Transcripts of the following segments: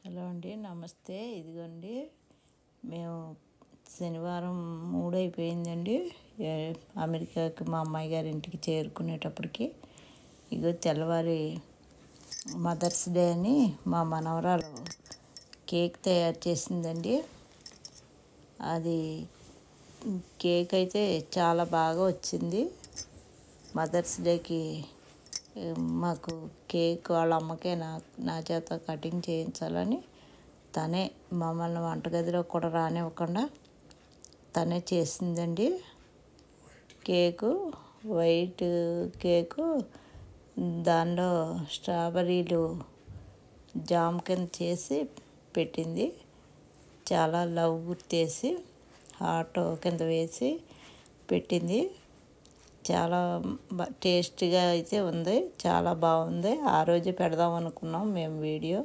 Hello అండి, నమస్తే. ఇదిగోండి, మేము శనివారం 3 అయిపోయిందండి అమెరికాకి మా అమ్మాయి గారి ఇంటికి చేరుకునేటప్పటికి. ఇగో తెల్లవారి మదర్స్ డే అని మా మనవరాలు కేక్ తయారు చేసిందండి. అది కేక్ అయితే చాలా బాగా వచ్చింది. మదర్స్ డేకి మాకు కేక్ వాళ్ళ అమ్మకే నా చేత కటింగ్ చేయించాలని తనే మమ్మల్ని వంటగదిలో కూడా రానివ్వకుండా తనే చేసిందండి. కేకు వైట్ కేకు, దానిలో స్ట్రాబెర్రీలు జామ్ కింద చేసి పెట్టింది. చాలా లవ్ గుర్తేసి హాట్ కింద వేసి పెట్టింది. చాలా టేస్టీగా అయితే ఉంది, చాలా బాగుంది. ఆ రోజే పెడదాం అనుకున్నాం మేము వీడియో.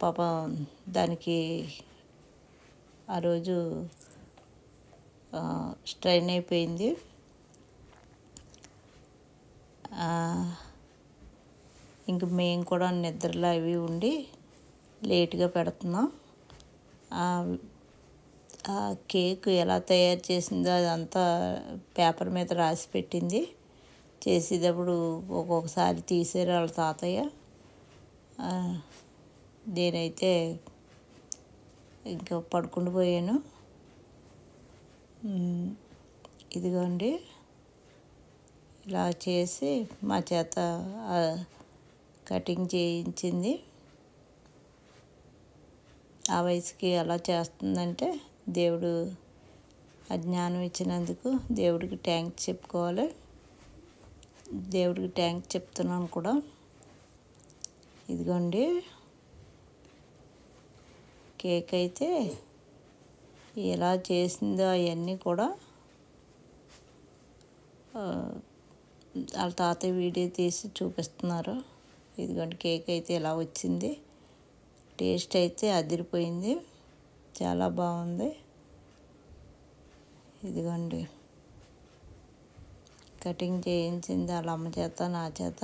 పాపం దానికి ఆ రోజు స్ట్రైన్ అయిపోయింది. ఇంక మేము కూడా నిద్రలో అవి ఉండి లేట్గా పెడుతున్నాం. ఆ కేక్ ఎలా తయారు చేసిందో అదంతా పేపర్ మీద రాసి పెట్టింది. చేసేటప్పుడు ఒక్కొక్కసారి తీసారు వాళ్ళ తాతయ్య. నేనైతే ఇంకా పడుకుంటూ పోయాను. ఇదిగోండి, ఇలా చేసి మా చేత కటింగ్ చేయించింది. ఆ వయసుకి అలా చేస్తుందంటే దేవుడు జ్ఞానం ఇచ్చినందుకు దేవుడికి థ్యాంక్స్ చెప్పుకోవాలి. దేవుడికి థ్యాంక్స్ చెప్తున్నాను కూడా. ఇదిగోండి, కేక్ అయితే ఎలా చేసిందో అవన్నీ కూడా వాళ్ళ తాతయ్య వీడియో తీసి చూపిస్తున్నారు. ఇదిగోండి, కేక్ అయితే ఎలా వచ్చింది. టేస్ట్ అయితే అదిరిపోయింది, చాలా బాగుంది. ఇదిగోండి, కటింగ్ చేయించింది వాళ్ళ అమ్మ చేత, నా చేత.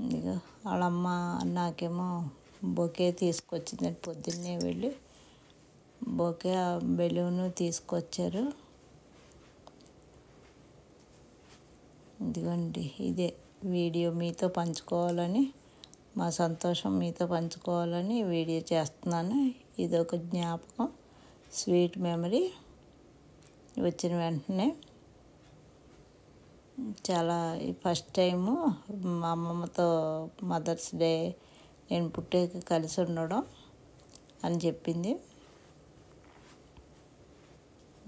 ఇదిగో వాళ్ళ అమ్మ నాకేమో బొకే తీసుకొచ్చింది. పొద్దున్నే వెళ్ళి బొకే బెలూను తీసుకొచ్చారు. ఇదిగోండి, ఇదే వీడియో మీతో పంచుకోవాలని, మా సంతోషం మీతో పంచుకోవాలని వీడియో చేస్తున్నాను. ఇది ఒక జ్ఞాపకం, స్వీట్ మెమరీ. వచ్చిన వెంటనే చాలా ఫస్ట్ టైము మా అమ్మమ్మతో మదర్స్ డే నేను పుట్టాక కలిసి ఉండడం అని చెప్పింది.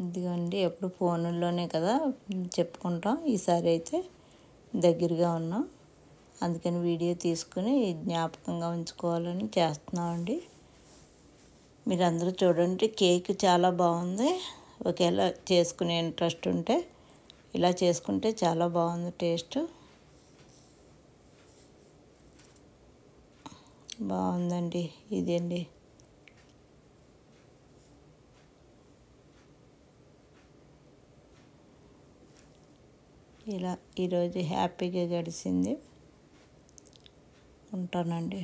ఇదిగోండి, ఎప్పుడు ఫోనుల్లోనే కదా చెప్పుకుంటాం. ఈసారి అయితే దగ్గరగా ఉన్నాం, అందుకని వీడియో తీసుకుని జ్ఞాపకంగా ఉంచుకోవాలని చేస్తున్నామండి. మీరందరూ చూడండి, కేక్ చాలా బాగుంది. ఒకేలా చేసుకునే ఇంట్రెస్ట్ ఉంటే ఇలా చేసుకుంటే చాలా బాగుంది టేస్ట్. బాగుందండి. ఇదండి, ఇలా ఈరోజు హ్యాపీగా గడిచింది. ఉంటానండి.